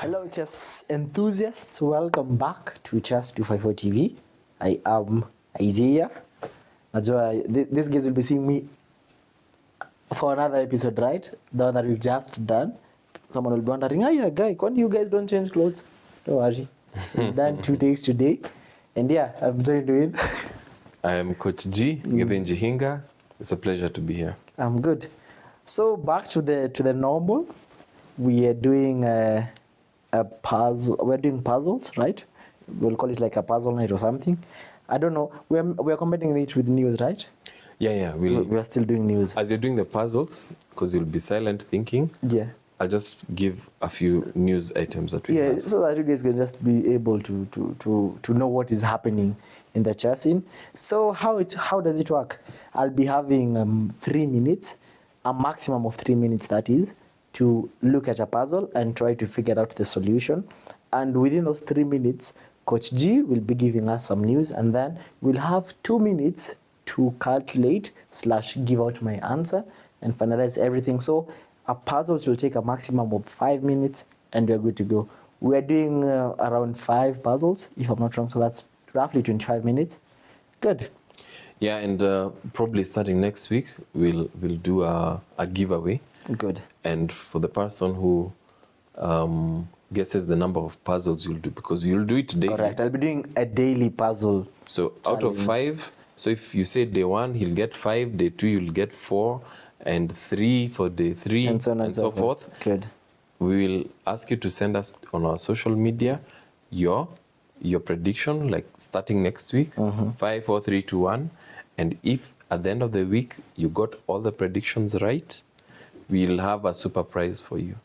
Hello, chess enthusiasts. Welcome back to Chess254TV. I am Izzo. These guys will be seeing me for another episode, right? The one that we've just done. Someone will be wondering, yeah, guy, why you guys don't change clothes? Don't worry. We've done 2 days today. And yeah, I'm joined with... I am Coach G, Given Jihinga. It's a pleasure to be here. I'm good. So back to the normal. We are doing a puzzle. We're doing puzzles, right? We'll call it like a puzzle night or something. I don't know. We're combining it with news, right? Yeah. We're still doing news. As you're doing the puzzles, because you'll be silent thinking, Yeah. I'll just give a few news items that we have. So that you guys can just be able to know what is happening in the chess scene. So how does it work? I'll be having 3 minutes, a maximum of 3 minutes, that is, to look at a puzzle and try to figure out the solution. And within those 3 minutes, Coach G will be giving us some news, and then we'll have 2 minutes to calculate / give out my answer and finalize everything. So a puzzle will take a maximum of 5 minutes, and we're good to go. We're doing around 5 puzzles, if I'm not wrong, so that's roughly 25 minutes. Good. Yeah, and probably starting next week, we'll do a giveaway. Good. And for the person who guesses the number of puzzles you'll do, because you'll do it daily. Correct. I'll be doing a daily puzzle. So out of 5, so if you say day 1, he'll get 5, day 2, you'll get 4, and 3 for day 3, and so on and so forth. Good. We will ask you to send us on our social media your prediction, like starting next week, 5, 4, 3, 2, 1. And if at the end of the week you got all the predictions right, we'll have a super prize for you.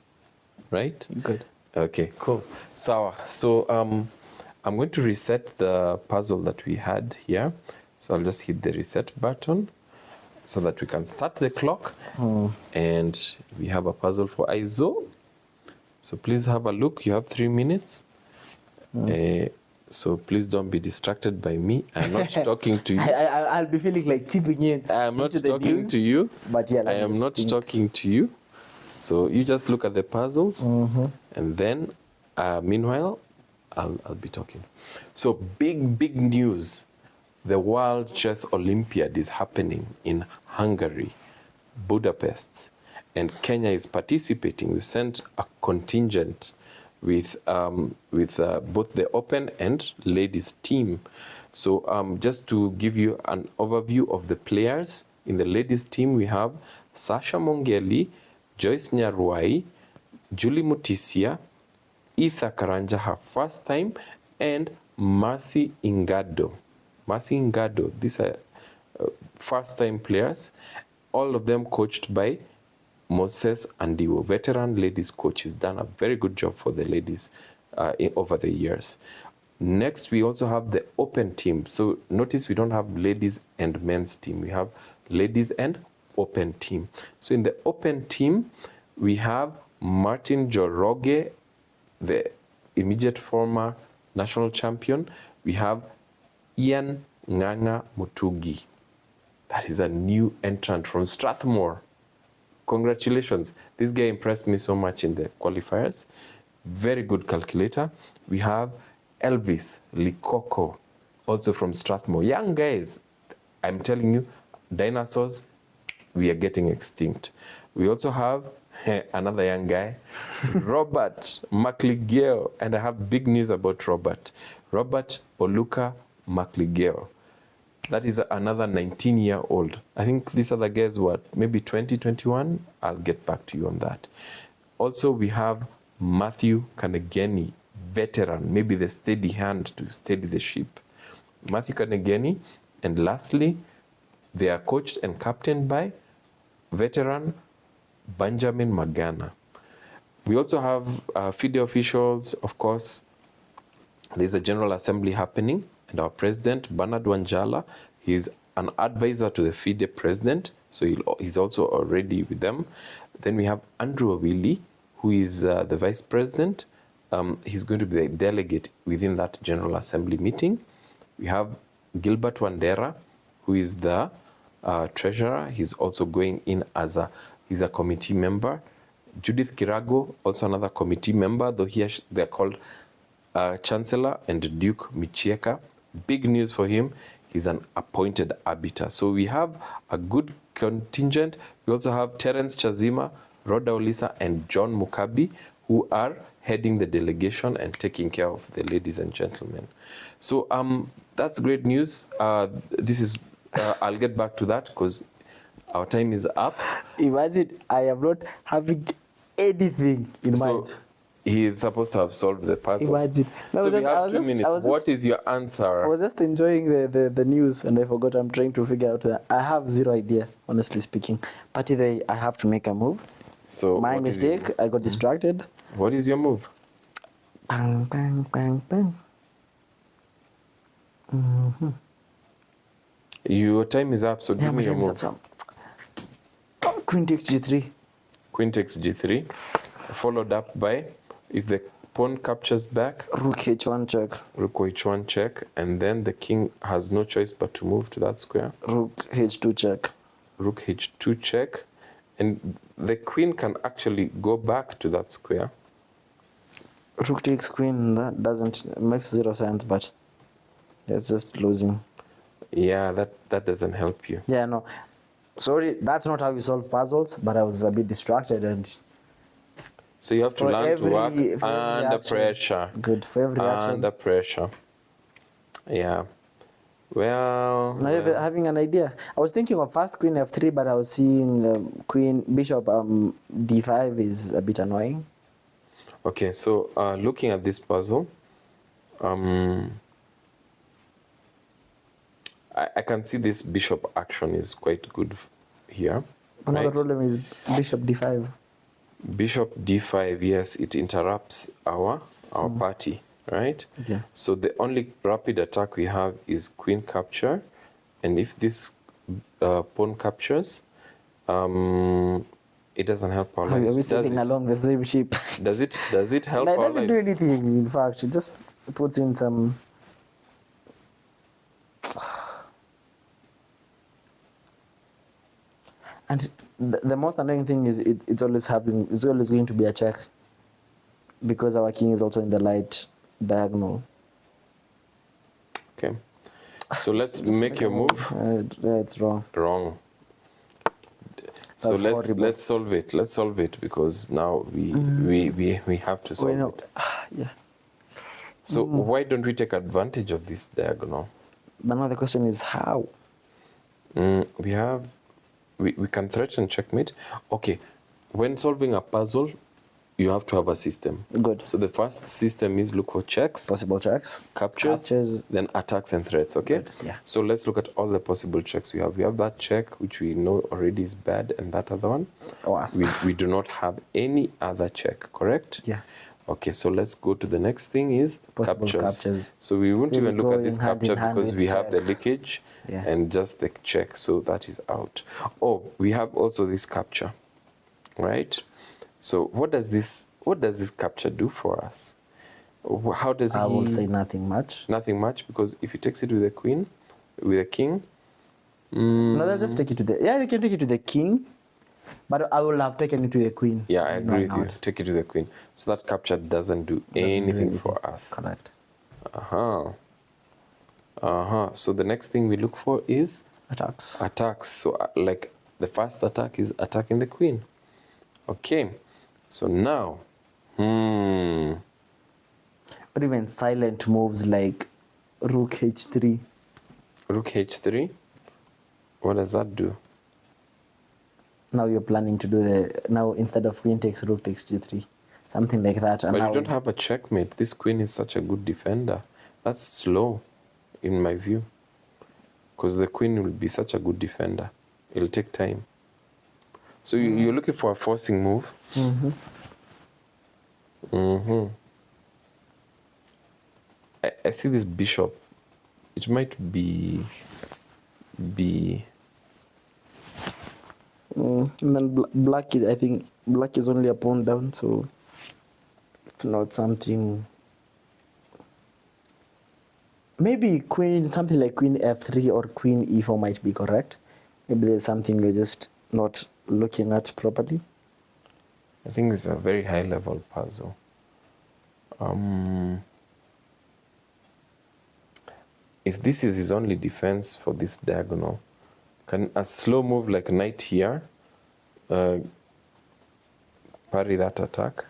Right? Good. Okay, cool. So I'm going to reset the puzzle that we had here. So I'll just hit the reset button so that we can start the clock. And we have a puzzle for Izzo. So please have a look. You have 3 minutes. So please don't be distracted by me. I'm not talking to you. I'll be feeling like chipping in. I'm not talking to you. But yeah, I am not talking to you. So you just look at the puzzles, and then meanwhile, I'll be talking. So big news. The World Chess Olympiad is happening in Hungary, Budapest, and Kenya is participating. We sent a contingent with both the open and ladies team. So just to give you an overview of the players, in the ladies team we have Sasha Mongeli, Joyce Nyarwai, Julie Mutisia, Etha Karanja, her first time, and Mercy Ingado. These are first time players, all of them coached by Moses Andiwo, veteran ladies coach. He's done a very good job for the ladies over the years. Next, we also have the open team. So notice we don't have ladies and men's team. We have ladies and open team. So in the open team, we have Martin Joroge, the immediate former national champion. We have Ian Nganga Mutugi. That is a new entrant from Strathmore. Congratulations. This guy impressed me so much in the qualifiers. Very good calculator. We have Elvis Likoko, also from Strathmore. Young guys, I'm telling you, dinosaurs, we are getting extinct. We also have another young guy, Robert McLigeyo. And I have big news about Robert. Robert Oluka McLigeyo. That is another 19-year-old. I think these other guys were maybe 20, 21. I'll get back to you on that. Also, we have Matthew Kanegeni, veteran, maybe the steady hand to steady the ship. Matthew Kanegeni. And lastly, they are coached and captained by veteran Benjamin Magana. We also have FIDE officials. Of course, there's a general assembly happening. And our president, Bernard Wanjala, he's an advisor to the FIDE president, so he's also already with them. Then we have Andrew Awili, who is the vice president. He's going to be the delegate within that general assembly meeting. We have Gilbert Wandera, who is the treasurer. He's also going in as he's a committee member. Judith Kirago, also another committee member, though here they're called Chancellor, and Duke Michieka. Big news for him. He's an appointed arbiter. So we have a good contingent. We also have Terence Chazima, Rhoda Olisa, and John Mukabi, who are heading the delegation and taking care of the ladies and gentlemen. So that's great news. This is I'll get back to that because our time is up. Imagine I am not having anything in mind. He is supposed to have solved the puzzle. Imagine. So we have 2 minutes. What is your answer? I was just enjoying the news and I forgot I'm trying to figure out that. I have zero idea, honestly speaking. But either I have to make a move. So my mistake, I got distracted. What is your move? Bang, bang, bang, bang. Mm-hmm. Your time is up, so give me your move. Queen takes g3. Queen takes g3, followed up by, if the pawn captures back, rook h1 check. Rook h1 check, and then the king has no choice but to move to that square. Rook h2 check. Rook h2 check, and the queen can actually go back to that square. Rook takes queen, that makes zero sense, but it's just losing. Yeah, that doesn't help you. Yeah, no. Sorry, that's not how you solve puzzles, but I was a bit distracted and... So you have to learn to work under pressure. Good, for every action. Under pressure. Yeah. Well... Now you're having an idea. I was thinking of first queen f3, but I was seeing queen, bishop d5 is a bit annoying. Okay, so looking at this puzzle, I can see this bishop action is quite good here. Another right? problem is bishop d5. Bishop d5, yes, it interrupts our party, right? Yeah. So the only rapid attack we have is queen capture, and if this pawn captures, it doesn't help our lives. Are we sitting along the same ship? Does it help No, it our doesn't lives? do anything, in fact. It just puts in some... And the most annoying thing is it's always going to be a check because our king is also in the light diagonal. Okay. So let's make your move. Yeah, it's wrong. Wrong. So let's solve it. Let's solve it because now we have to solve it. Yeah. So why don't we take advantage of this diagonal? But now the question is how? We can threaten checkmate. Okay, when solving a puzzle, you have to have a system. Good. So the first system is look for checks. Possible checks. Captures. Then attacks and threats, okay? Good. Yeah. So let's look at all the possible checks we have. We have that check, which we know already is bad, and that other one. Oh, we do not have any other check, correct? Yeah. Okay, so let's go to the next thing is Possible captures. So we won't Still even look at this going hand in capture hand because with we have the checks. leakage Yeah. and just the check, so that is out. Oh, we have also this capture, right? So what does this capture do for us? How does I will say nothing much. Nothing much, because if he takes it with the queen, with the king. No, they'll just take it to the... Yeah, they can take it to the king. But I will have taken it to the queen. Yeah, I agree with you. Take it to the queen. So that capture doesn't do anything for us. Correct. So the next thing we look for is Attacks. attacks. So like the first attack is attacking the queen. Okay. So now, But even silent moves like rook h3. rook h3. What does that do? Now you're planning to do now instead of queen takes rook takes g3. Something like that. And But now you don't have a checkmate. This queen is such a good defender. That's slow, in my view. Because the queen will be such a good defender. It'll take time. So you're looking for a forcing move. I see this bishop. It might be and then black is, I think black is only a pawn down, so it's not something. Maybe queen, something like queen f3 or queen e4 might be correct. Maybe there's something we're just not looking at properly. I think it's a very high level puzzle. If this is his only defense for this diagonal, can a slow move like knight here parry that attack?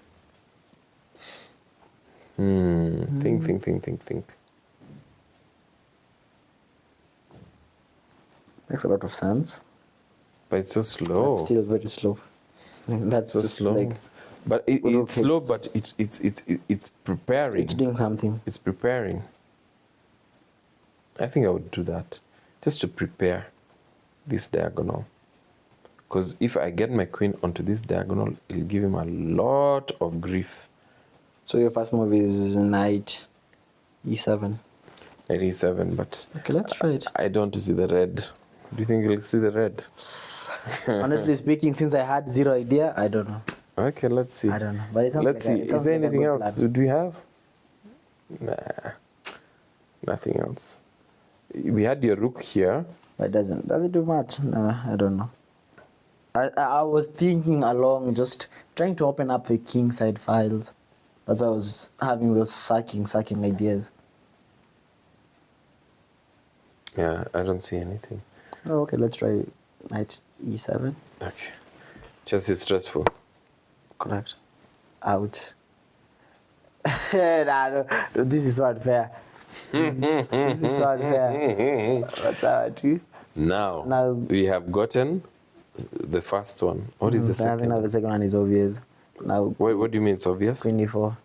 Think. Makes a lot of sense. But it's so slow. It's still very slow. That's so just slow. like But it's slow, but it's preparing. it's doing something. It's preparing. I think I would do that, just to prepare this diagonal. Because if I get my queen onto this diagonal, it'll give him a lot of grief. So your first move is knight e7. Knight e7, but Okay, let's try it. I don't want to see the red. Do you think you'll see the red? Honestly speaking, since I had zero idea, I don't know. Okay, let's see. I don't know. But it sounds Let's like see. it Is sounds there like a anything good else? plan. Do we have? Nah, nothing else. We had your rook here. But does it do much? No, I don't know. I was thinking along, just trying to open up the king side files. That's why I was having those sucking ideas. Yeah, I don't see anything. Oh, okay, let's try knight e7. Okay. Just is stressful. Correct. Out. Nah, no, this is not fair. This is not fair. What's that? Now, we have gotten the first one. What is the I think second? the second one is obvious. Now, What do you mean it's obvious? queen e4.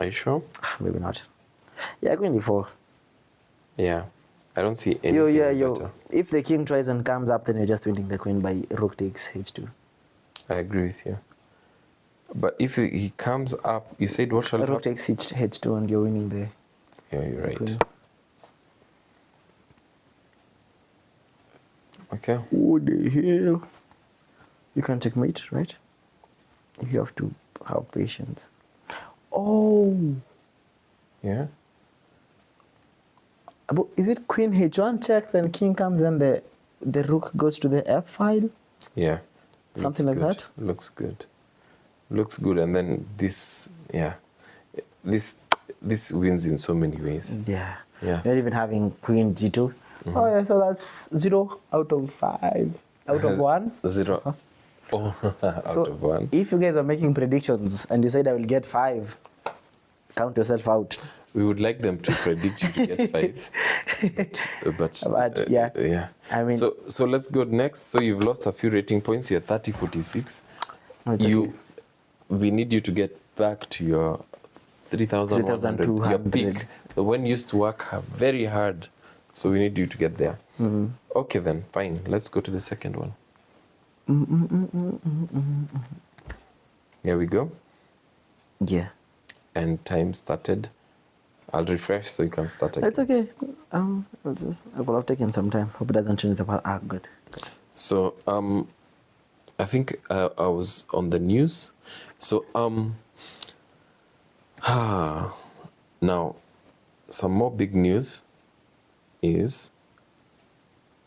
Are you sure? Maybe not. Yeah, queen e4. Yeah. I don't see anything better. If the king tries and comes up, then you're just winning the queen by rook takes h2. I agree with you. But if he comes up, you said what shall Rook happen? takes h2 and you're winning the Yeah, you're right. queen. Okay. What the hell? You can checkmate, right? You have to have patience. Oh, Yeah. but is it queen h1 check, then king comes and the rook goes to the f file? Yeah. Something Looks like good. that? Looks good. Looks good. And then this, yeah. This wins in so many ways. Yeah. Yeah. You're even having queen g2. Oh yeah, so that's 0 out of 5. Out of 1. 0. Oh, out So of 1. if you guys are making predictions and you said I will get 5, count yourself out. We would like them to predict you to get 5. But yeah. Yeah. I mean, So let's go next. So you've lost a few rating points. You're 30-46. no, it's okay. We need you to get back to your 3,100. Your 3,200. peak. When you used to work very hard. So we need you to get there. Okay then, fine. Let's go to the second one. Here we go. Yeah. And time started. I'll refresh so you can start again. It's okay. I will have taken some time. Hope it doesn't change the path. Ah, good. So I think I was on the news. So now some more big news is,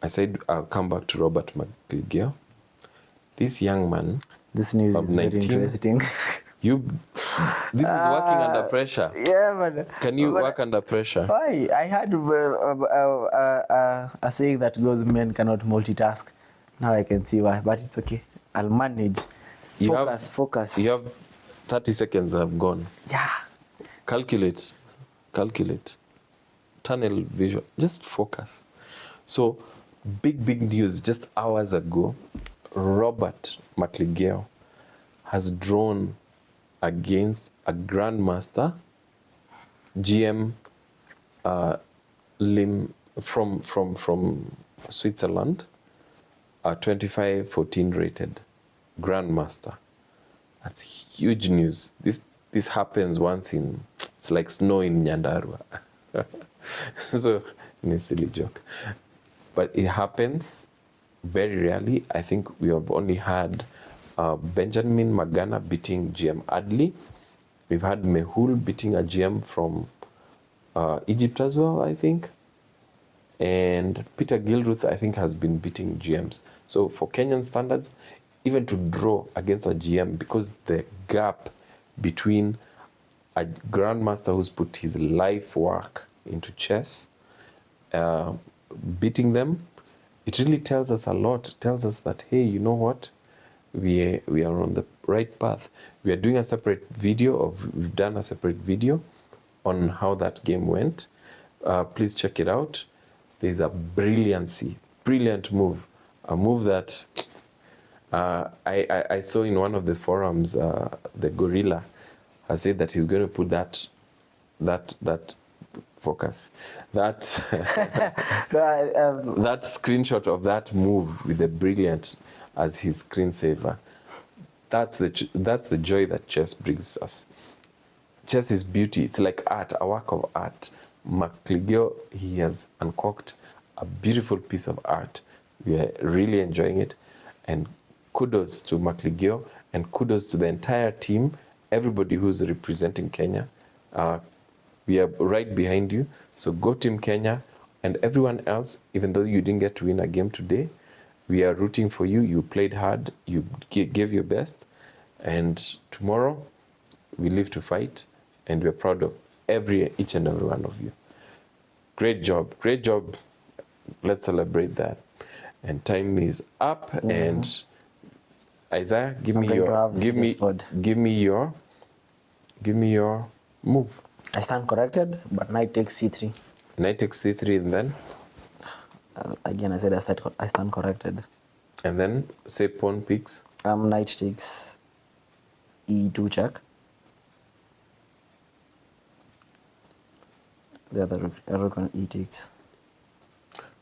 I said I'll come back to Robert McLigeyo. This young man. This news of is very 19. interesting. This is working under pressure. Yeah, but Can you work under pressure? why? I had a saying that goes, men cannot multitask. Now I can see why, but it's okay. I'll manage. Focus. You have 30 seconds have gone. Yeah. Calculate. Tunnel vision. Just focus. So, big news. Just hours ago, Robert McLigeyo has drawn against a grandmaster, GM Lim from Switzerland, a 25-14 rated grandmaster. That's huge news. This happens once in, it's like snow in Nyandarua. So, it's a silly joke. But it happens very rarely. I think we have only had Benjamin Magana beating GM Adli. We've had Mehul beating a GM from Egypt as well, I think. And Peter Gilruth, I think, has been beating GMs. So for Kenyan standards, even to draw against a GM, because the gap between a grandmaster who's put his life work into chess, beating them, it really tells us a lot. It tells us that, hey, you know what? We are on the right path. We are doing a separate video we've done a separate video on how that game went. Please check it out. There's a brilliant move. A move that I saw in one of the forums. The gorilla has said that he's going to put that focus, that that screenshot of that move with the brilliant as his screensaver. That's the joy that chess brings us. Chess is beauty. It's like art, a work of art. McLigeyo, he has uncorked a beautiful piece of art. We are really enjoying it, and kudos to McLigeyo, and kudos to the entire team, everybody who's representing Kenya. We are right behind you. So go Team Kenya, and everyone else, even though you didn't get to win a game today, we are rooting for you. You played hard, you gave your best, and tomorrow we live to fight, and we're proud of each and every one of you. Great job. Let's celebrate that. And time is up, and Isaiah, give me your move. I stand corrected, but knight takes c3. Knight takes c3, and then? Again, I said I stand corrected. And then, say pawn picks. Knight takes e2 check. The other rook on e takes.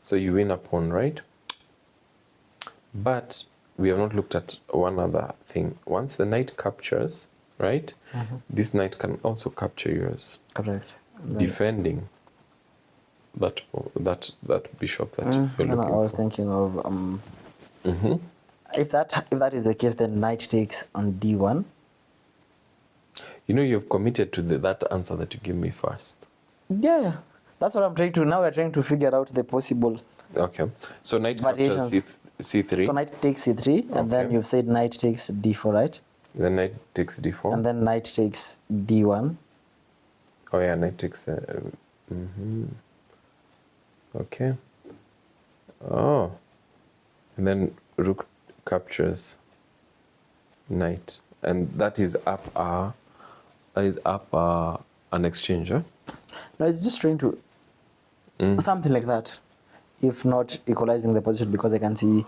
So you win a pawn, right? But we have not looked at one other thing. Once the knight captures, right? This knight can also capture yours. Correct. Defending that bishop that you're looking I was for. thinking of if that is the case, then knight takes on d1. You know, you've committed to that answer that you give me first. Yeah, that's what I'm trying to. Now we're trying to figure out the possible. Okay, so knight variations. captures c3. So knight takes c3, and then you've said knight takes d4, right? Then knight takes d4. And then knight takes d1. Oh yeah, knight takes the. Okay. Oh, and then rook captures knight, and that is up an exchange. Huh? No, it's just trying to something like that. If not equalizing the position, because I can see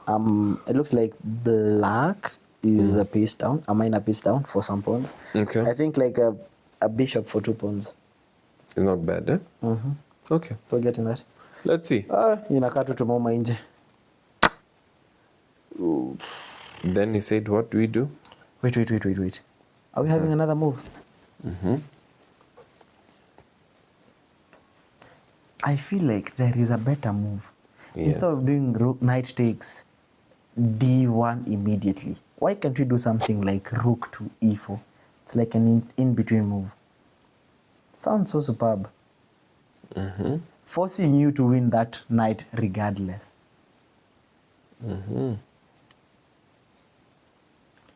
it looks like black is a piece down, a minor piece down for some pawns. Okay. I think like a bishop for 2 pawns. It's not bad, eh? Okay. So getting that. Let's see. Inakaa tu tumeuma nje. Then he said, what do we do? Wait. Are we having another move? I feel like there is a better move. Yes. Instead of doing knight takes d1 immediately, why can't we do something like rook to e4? It's like an in-between move. Sounds so superb. Forcing you to win that knight regardless.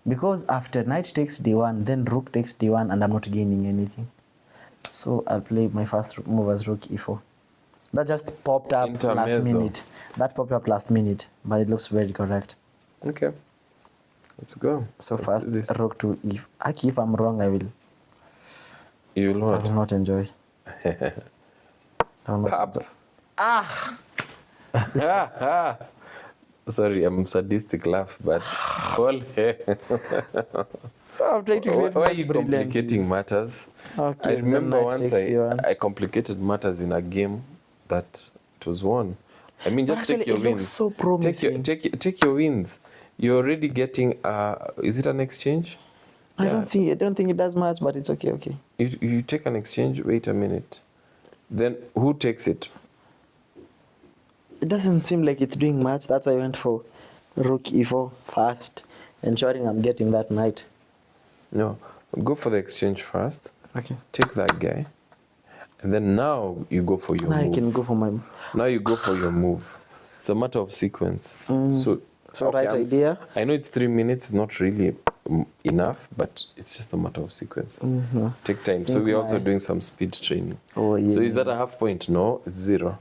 Because after knight takes d1, then rook takes d1, and I'm not gaining anything. So I'll play my first move as rook e4. That just popped up last minute. That popped up last minute, but it looks very correct. Okay. Let's go. So Let's first, do this. rook to e4. Actually, if I'm wrong, I will You'll not enjoy. I will not Pop. enjoy. Sorry, I'm sadistic laugh, but all I'm trying to create why are you brilliances. complicating matters? Okay, I then remember knight once takes d1. I complicated matters in a game that it was won. I mean, just Actually, take your it wins. looks so promising. Take your wins. You're already getting. Is it an exchange? I don't think it does much, but it's okay. Okay. You take an exchange. Wait a minute. Then who takes it? It doesn't seem like it's doing much. That's why I went for rook e4 first, ensuring I'm getting that knight. No, go for the exchange first. Okay. Take that guy, and then now you go for your Now move. I can go for my. Now you go for your move. It's a matter of sequence. So So right idea. I know it's 3 minutes, not really enough, but it's just a matter of sequence. Take time. So we're also doing some speed training. Oh, yeah. So is that a half point? No, it's 0.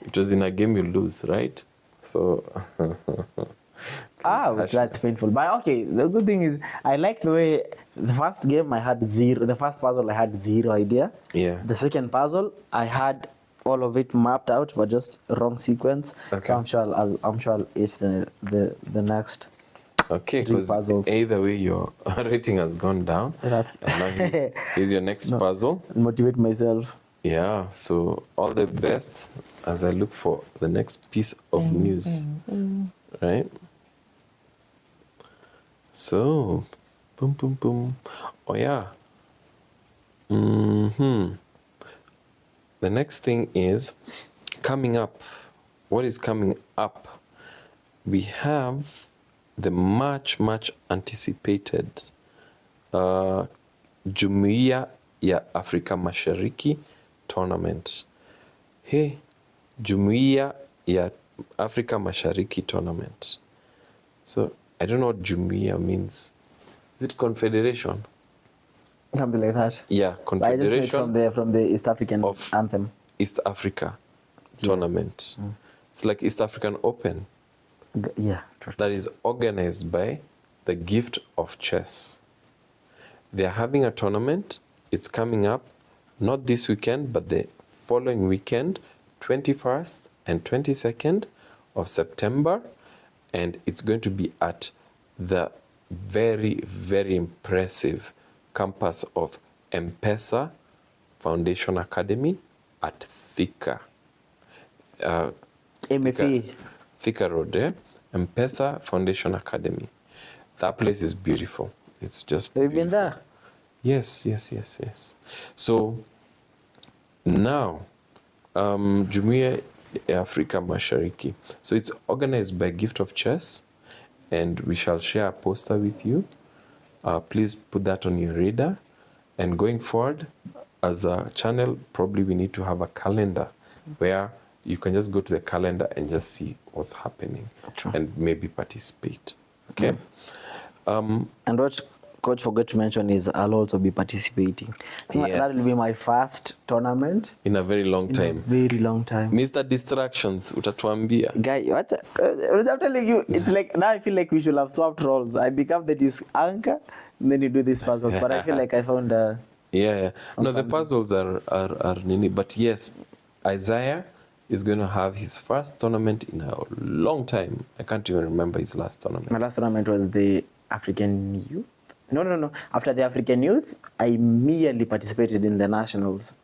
It was in a game you lose, right? So that's painful. But okay, the good thing is I like the way the first game I had 0. The first puzzle I had 0 idea. Yeah. The second puzzle I had all of it mapped out, but just wrong sequence. Okay. So I'm sure I'll ace the next. Okay, 3 because puzzles. either way your rating has gone down. That's And now here's your next puzzle. motivate myself. Yeah, so all the best as I look for the next piece of news. Right? So, boom, boom, boom. Oh, yeah. The next thing is coming up. What is coming up? We have the much anticipated Jumuiya ya Afrika Mashariki tournament. Hey, Jumuiya ya Afrika Mashariki tournament. So I don't know what Jumuiya means. Is it confederation? Something like that. Yeah, But I just read confederation from the East African of anthem. East Africa tournament. It's like East African Open. Yeah. That is organized by the Gift of Chess. They are having a tournament. It's coming up, not this weekend, but the following weekend, 21st and 22nd of September. And it's going to be at the very impressive campus of M-Pesa Foundation Academy at Thika. MFA. Thika Road, eh? M-Pesa Foundation Academy. That place is beautiful. It's just Have you been there? Yes. So now, Jumuiya ya Afrika Mashariki. So it's organized by Gift of Chess, and we shall share a poster with you. Please put that on your radar. And going forward, as a channel, probably we need to have a calendar where you can just go to the calendar and just see what's happening. True. And maybe participate. Okay? And what Coach forgot to mention is I'll also be participating. Yes. That will be my first tournament. In a very long In time. a very long time. Mr. Distractions, utatuambia. Guy, what? I'm telling you, it's like now I feel like we should have swapped roles. I become the news anchor, and then you do these puzzles. But I feel like I found Yeah. No, the puzzles are nini. But yes, Isaiah is going to have his first tournament in a long time. I can't even remember his last tournament. my last tournament was the African Youth. No. After the African Youth, I merely participated in the nationals.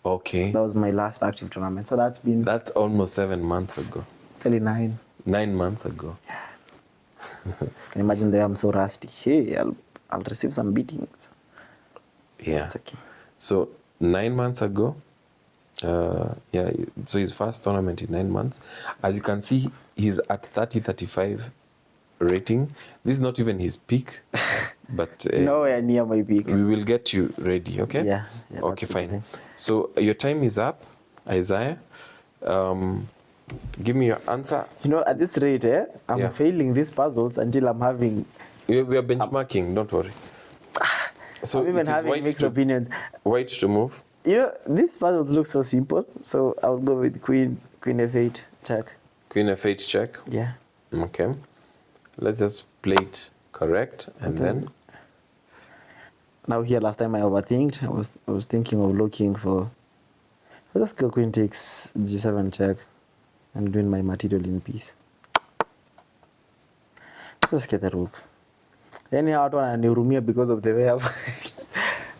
Okay. That was my last active tournament. So that's almost 7 months ago. actually 9. 9 months ago. Can imagine that I'm so rusty. Hey, I'll receive some beatings. Yeah. It's okay. So 9 months ago, so his first tournament in 9 months. As you can see, he's at 30-35 rating. This is not even his peak, but Nowhere near my peak. we will get you ready, okay? Yeah, Okay, that's fine. okay. So your time is up, Isaiah. Give me your answer. You know, at this rate, I'm failing these puzzles until I'm having. We are benchmarking, don't worry. So I'm even it is having mixed opinions. white to move. You know, these puzzles look so simple, so I'll go with Queen F8 check. Queen F8 check. Yeah. Okay. Let's just play it correct, and then Now here, last time I overthinked. I was thinking of looking for. I'll just go Queen takes G7 check, and doing my material in peace. Just get the rook. Anyhow, I want to neurumia because of the way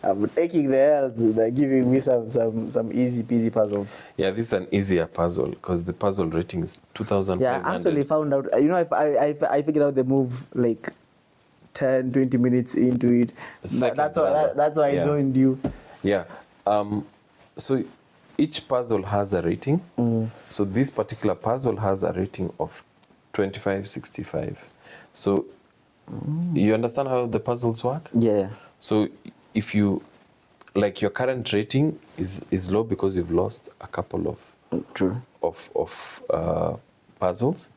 I'm taking the L's. They're giving me some easy peasy puzzles. yeah, this is an easier puzzle because the puzzle rating is 2,500. Yeah, I actually found out. You know, if I figured out the move like 10, 20 minutes into it. That's why I joined you. Yeah. So each puzzle has a rating. So this particular puzzle has a rating of 25-65. So you understand how the puzzles work? Yeah. So if you, like, your current rating is low because you've lost a couple True. of puzzles.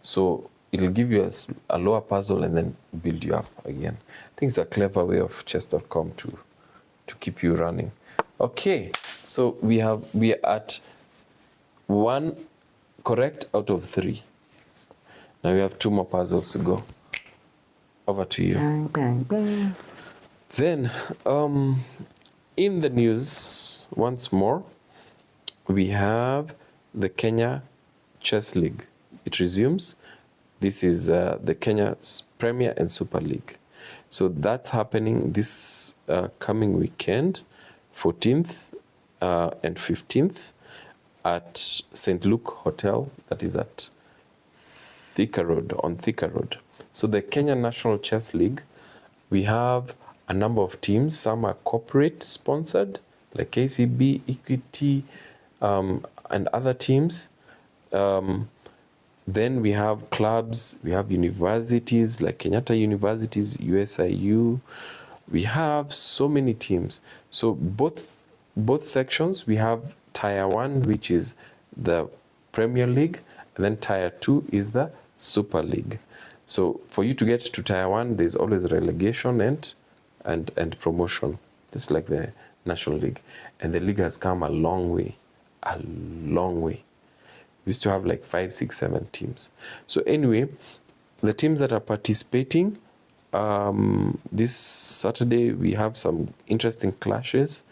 So it'll give you a lower puzzle and then build you up again. I think it's a clever way of chess.com to keep you running. Okay, so we are at 1 correct out of 3. Now we have 2 more puzzles to go. Over to you. Bang, bang, bang. Then, in the news, once more, we have the Kenya Chess League. It resumes. This is the Kenya Premier and Super League. So that's happening this coming weekend, 14th and 15th, at St. Luke Hotel, that is at Thika Road, on Thika Road. So the Kenya National Chess League, we have a number of teams. Some are corporate sponsored, like KCB, Equity, and other teams. Then we have clubs, we have universities like Kenyatta Universities, USIU. We have so many teams. So both sections, we have Tier 1, which is the Premier League, and then Tier 2 is the Super League. So for you to get to Tier 1, there's always relegation and promotion, just like the National League. And the league has come a long way, a long way. We used to have like 5, 6, 7 teams. So anyway, the teams that are participating, this Saturday we have some interesting clashes.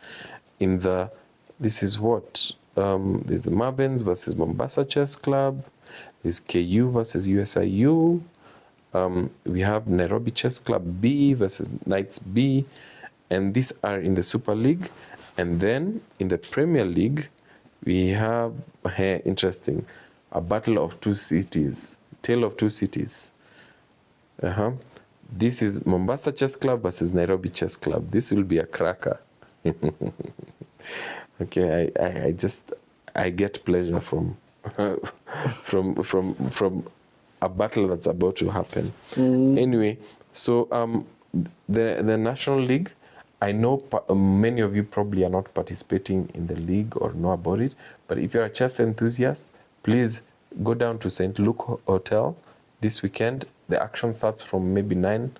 This is what? There's the Marvins versus Mombasa Chess Club. There's KU versus USIU. We have Nairobi Chess Club B versus Knights B. And these are in the Super League. And then in the Premier League, we have, interesting, a battle of 2 cities, tale of 2 cities. This is Mombasa Chess Club versus Nairobi Chess Club. This will be a cracker. Okay, I get pleasure from a battle that's about to happen. Anyway, so the National League, I know many of you probably are not participating in the league or know about it, but if you're a chess enthusiast, please go down to St. Luke Hotel this weekend. The action starts from maybe 9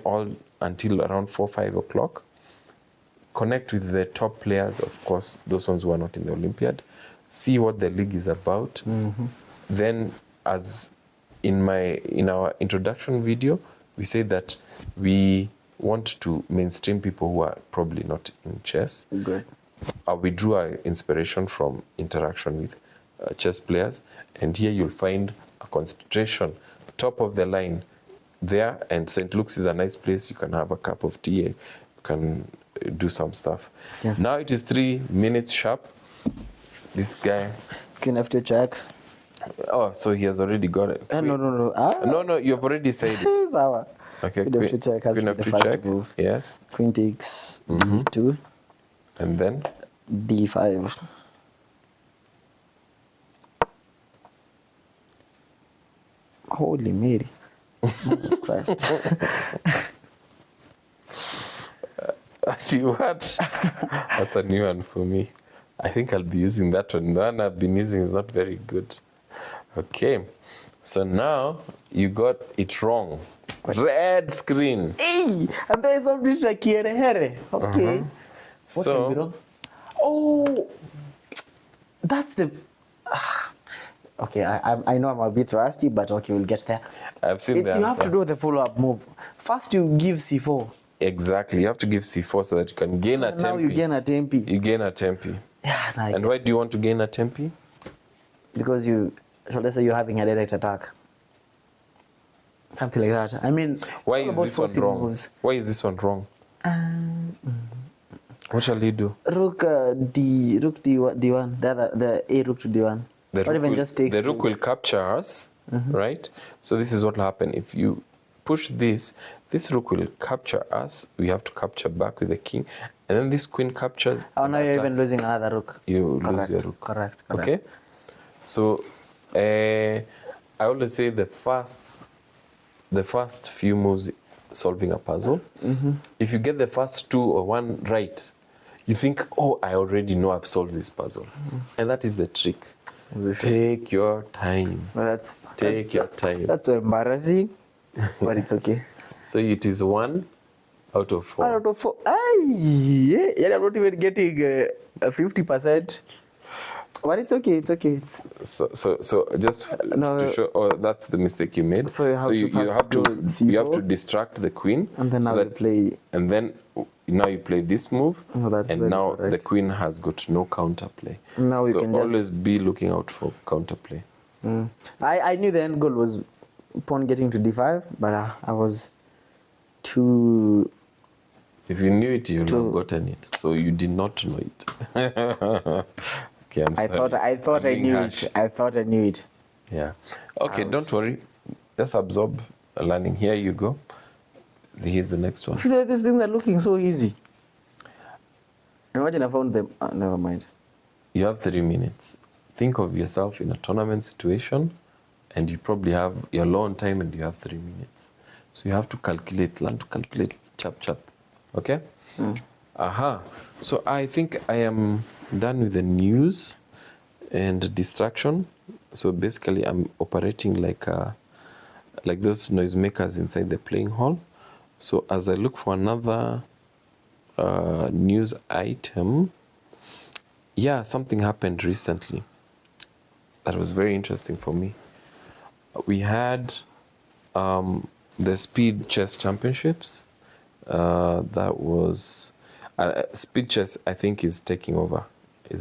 all until around 4, 5 o'clock. Connect with the top players, of course, those ones who are not in the Olympiad. See what the league is about. Then, as in our introduction video, we say that we want to mainstream people who are probably not in chess. Good. We drew our inspiration from interaction with chess players, and here you'll find a concentration, top of the line there, and St. Luke's is a nice place. You can have a cup of tea, you can do some stuff. Yeah. Now it is 3 minutes sharp. This guy can have to check. Oh, so he has already got it. No. No, you've already said it. Okay, queen have to check has to be the first move. Yes. Queen takes D2. And then? D5. Holy Mary. Christ. Actually, what? That's a new one for me. I think I'll be using that one. The one I've been using is not very good. Okay. So now you got it wrong. Red screen. Hey, and there is something like here. Okay. What can be wrong? Oh, that's the. Okay, I know I'm a bit rusty, but okay, we'll get there. I've seen that. You have to do the follow-up move. First, you give C4. Exactly. You have to give C4 so that you can gain a tempi. Now you gain a tempi. You gain a tempi. Yeah, nice. And why do you want to gain a tempi? Because so let's say you're having a direct attack. Something like that. I mean, why is this one wrong? Moves. Why is this one wrong? What shall you do? Rook D1. The A rook to D1. The rook will capture us, right? So this is what will happen. If you push this rook will capture us. We have to capture back with the king. And then this queen captures. Oh, now you're even losing another rook. You lose your rook. Correct. Okay? So, I always say the first few moves solving a puzzle, if you get the first 2 or 1 right, you think, oh, I already know I've solved this puzzle. And that is the trick. Take your time. Well, Take your time. That's so embarrassing, but it's okay. So it is 1 out of 4. 1 out of 4. Yeah, I'm not even getting 50%. But it's okay. It's okay. So just to show, that's the mistake you made. So you have to distract the queen, and then now play. And then now you play this move, and now correct. the queen has got no counterplay. Now you can always be looking out for counterplay. I knew the end goal was pawn getting to d5, but I was too. If you knew it, you would have gotten it. So you did not know it. Okay, I'm sorry. I thought I knew it. I thought I knew it. Yeah. Okay, don't worry. Just absorb learning. Here you go. Here's the next one. These things are looking so easy. Imagine I found them. Never mind. You have 3 minutes. Think of yourself in a tournament situation, and you probably have your low on time, and you have 3 minutes. So you have to calculate. Learn to calculate. Chap. Okay. So I think I am done with the news and distraction. So basically I'm operating like those noisemakers inside the playing hall. So as I look for another news item, something happened recently that was very interesting for me. We had the Speed Chess Championships. That was Speed Chess, I think, is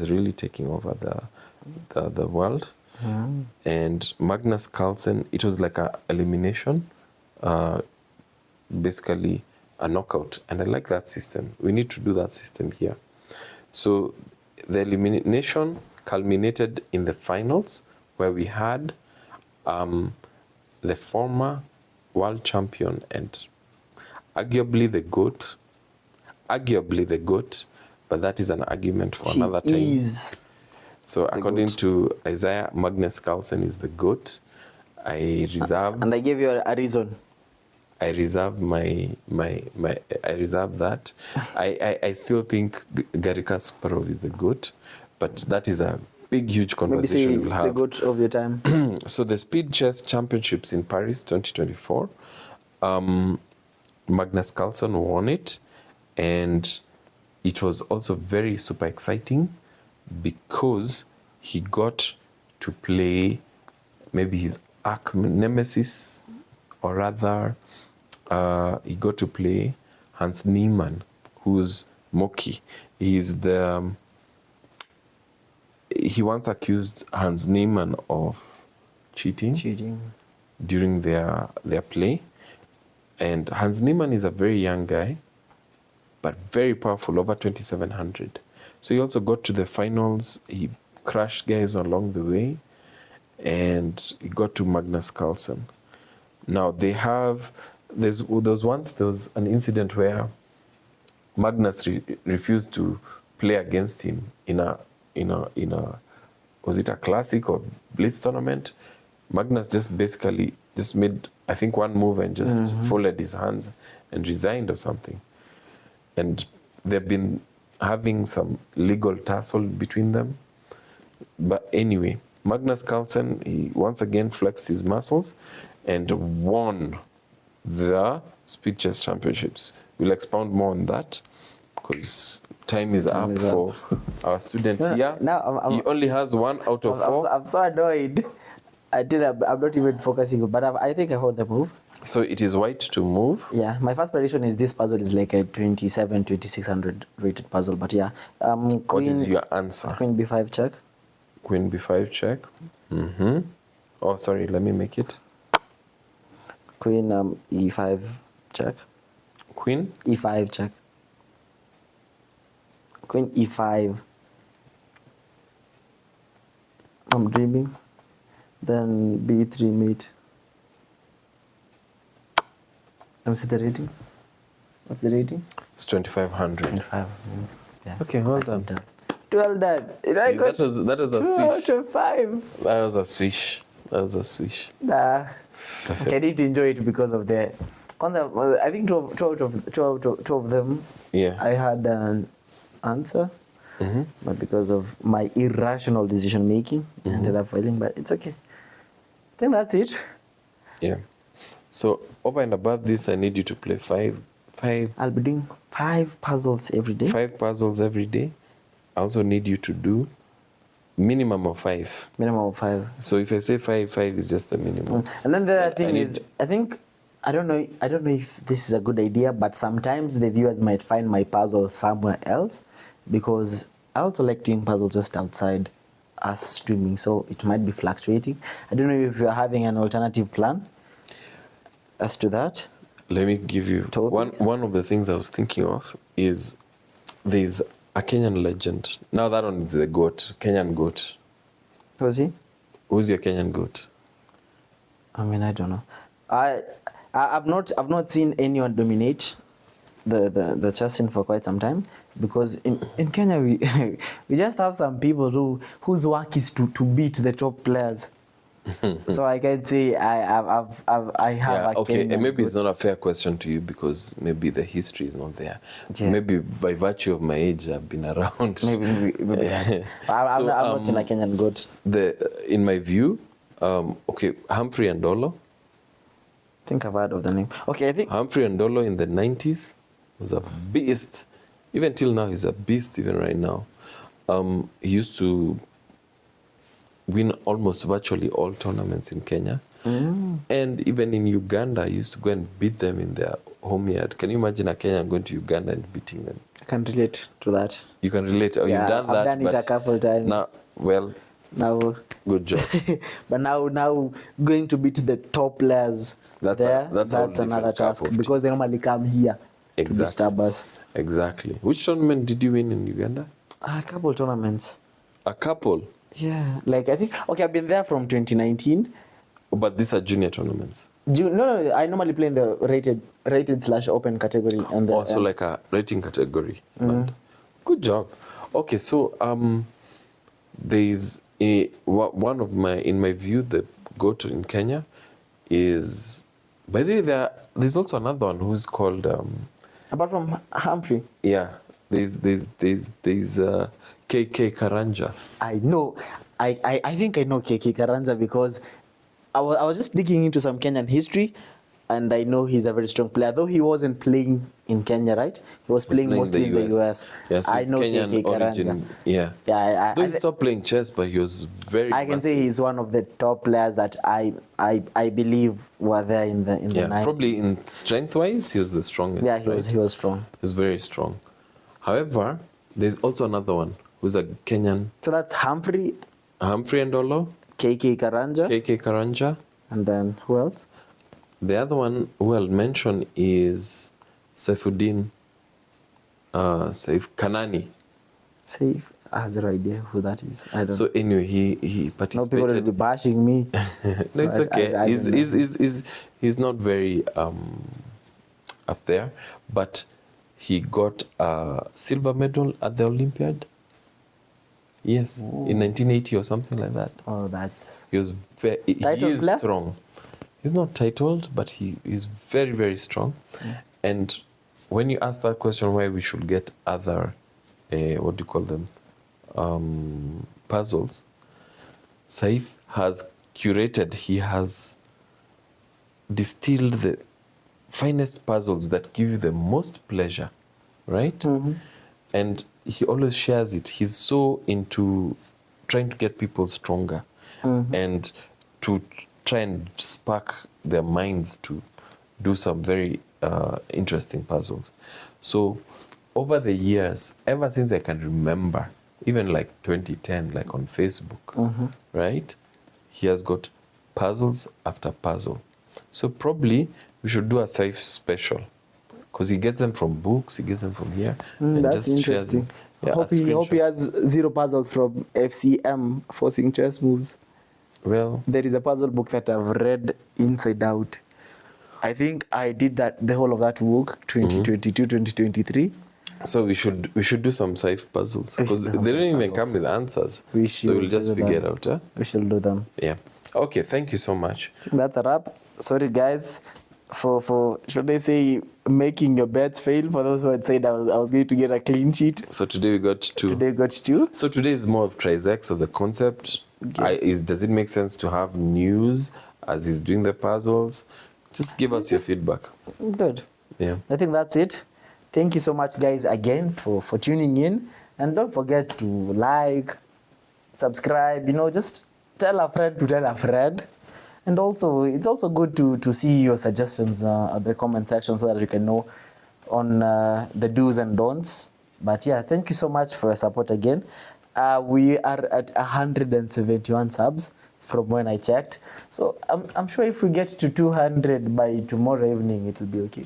really taking over the world. And Magnus Carlsen, it was like a elimination, basically a knockout, and I like that system. We need to do that system here. So the elimination culminated in the finals, where we had the former world champion and arguably the GOAT, but that is an argument for another time. So according to Isaiah, Magnus Carlsen is the GOAT. I reserve. And I gave you a reason. I reserve I reserve that. I still think Garry Kasparov is the GOAT, but that is a big, huge conversation we'll have. The GOAT of your time. So the Speed Chess Championships in Paris 2024, Magnus Carlsen won it, and it was also very super exciting because he got to play maybe his arch nemesis, or rather he got to play Hans Niemann, who's Moki. He once accused Hans Niemann of cheating during their play. And Hans Niemann is a very young guy, but very powerful, over 2,700. So he also got to the finals. He crushed guys along the way, and he got to Magnus Carlsen. Now there was an incident where Magnus refused to play against him in a was it a classic or blitz tournament? Magnus just basically made, I think, one move and just folded his hands and resigned or something. And they've been having some legal tussle between them. But anyway, Magnus Carlsen, he once again flexed his muscles and won the Speed Chess Championships. We'll expound more on that because time is up for our student here. Now he only has 1 out of 4. I'm so annoyed. I'm not even focusing, but I think I hold the move. So it is white to move. Yeah, my first prediction is this puzzle is like a 2,600 rated puzzle, but yeah. What is your answer? Queen b5 check. Queen b5 check. Oh, sorry, let me make it. Queen e5 check. Queen? E5 check. Queen e5. I'm dreaming. Then b3 mate. Let me see the rating. What's the rating? It's 2,500. 25. Yeah. Okay, well done. Well done. You know, that was a 2 swish. out of 5. That was a swish. That was a swish. Nah. I didn't enjoy it because of the concept. I think two of them. Yeah. I had an answer, but because of my irrational decision making, I ended up failing. But it's okay. think that's it. Yeah. So over and above this, I need you to play five I'll be doing 5 puzzles every day. 5 puzzles every day. I also need you to do minimum of 5. Minimum of 5. So if I say 5 is just the minimum. And then the other thing is, I don't know if this is a good idea, but sometimes the viewers might find my puzzle somewhere else, because I also like doing puzzles just outside us streaming, so it might be fluctuating. I don't know if you're having an alternative plan as to that. Let me give you one of the things I was thinking of is there's a Kenyan legend. Now that one is the goat, Kenyan goat. Who's he? Who's your Kenyan goat? I mean, I don't know. I've not seen anyone dominate the chess scene for quite some time, because in Kenya we just have some people whose work is to beat the top players. So I can say I have a okay, Kenyan and maybe it's goat. not a fair question to you because maybe the history is not there. Yeah. Maybe by virtue of my age, I've been around. Maybe that. I'm not seen a Kenyan goat. In my view, okay, Humphrey and Dolo. I think I've heard of the name. Okay, I think Humphrey and Dolo in the 90s was a beast. Even till now, he's a beast, even right now. He used to win almost virtually all tournaments in Kenya. And even in Uganda, he used to go and beat them in their home yard. Can you imagine a Kenyan going to Uganda and beating them? I can relate to that. You can relate. Oh, Yeah, you've done that. I've done it a couple times. Now, well, Now, good job. but now going to beat the top players That's that's another task, because they normally come here to disturb us. Exactly. Which tournament did you win in Uganda? A couple tournaments. A couple. Yeah, like I think. Okay, I've been there from 2019. But these are junior tournaments. No, I normally play in the rated/open category, and the, Also like a rating category. But good job. Okay, so there's one of my, in my view, the go-to in Kenya is, by the way, there's also another one who's called apart from Humphrey. yeah, there's KK Karanja. I know. I think I know KK Karanja because I was just digging into some Kenyan history, and I know he's a very strong player. Though he wasn't playing in Kenya, right? He was playing mostly in the US. Yes, I know Kenyan KK origin. Karanja. Yeah. Yeah, Though he stopped playing chess, but he was very. I can say massive. he's one of the top players that I believe were there in the 90s. Probably in strength-wise, he was the strongest. Yeah, he was strong. He was very strong. However, there's also another one who's a Kenyan. So that's Humphrey and Dolo, KK Karanja. KK Karanja. And then who else? The other one who I'll mention is Saifuddin Saif Kanani. Safe. I have zero idea who that is. I don't. So anyway, he know. People will participated. be bashing me. No, it's okay. I don't know. He's not very up there, but he got a silver medal at the Olympiad. Yes, in 1980 or something like that. Oh, that's. He was very. He Titled is player? strong. He's not titled, but he is very, very strong. And when you ask that question, why we should get other, what do you call them, puzzles, Saif has curated. He has distilled the finest puzzles that give you the most pleasure, right? And he always shares it. He's so into trying to get people stronger and to try and spark their minds to do some very interesting puzzles. So over the years, ever since I can remember, even like 2010, like on Facebook, right? He has got puzzles after puzzle. So probably we should do a Saif special, because he gets them from books, he gets them from here, and That's just shares them. interesting. Yeah, hope a he screenshot. has 0 puzzles from FCM, forcing chess moves. Well, There is a puzzle book that I've read inside out. I think I did the whole of that book, 2022, 2023. so we should do some Saif puzzles, We because should they do don't some even puzzles. come with answers. We So we'll should just do figure it them. out. Huh? We shall do them. Yeah. Okay, thank you so much. I think that's a wrap. Sorry, guys, for should I say making your bets fail. For those who had said I was going to get a clean sheet. So today we got two. Today got 2. So today is more of trisex of the concept. Okay. Does it make sense to have news as he's doing the puzzles. Just give us your feedback. Good. Yeah. I think that's it. Thank you so much, guys, again for tuning in. And don't forget to like, subscribe, just tell a friend to tell a friend. And also, it's also good to see your suggestions at the comment section so that you can know on the do's and don'ts. But yeah, thank you so much for your support again. We are at 171 subs from when I checked. So I'm sure if we get to 200 by tomorrow evening, it will be okay.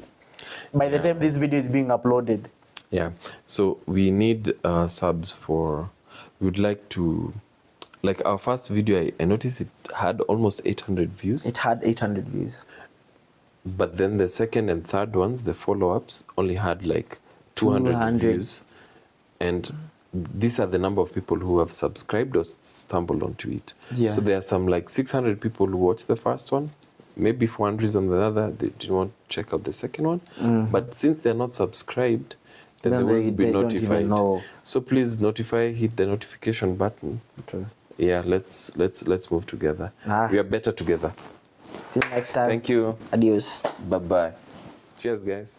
By the time this video is being uploaded. Yeah. So we need subs for, we would like to, like our first video, I noticed it had almost 800 views. It had 800 views. But then the second and third ones, the follow-ups, only had like 200 views. And these are the number of people who have subscribed or stumbled onto it. Yeah. So there are some like 600 people who watched the first one. Maybe for one reason or the other, they didn't want to check out the second one. But since they're not subscribed, then they will be notified. Don't even know. So please notify, hit the notification button. True. Yeah, let's move together. We are better together. Till next time. Thank you. Adios. Bye-bye. Cheers, guys.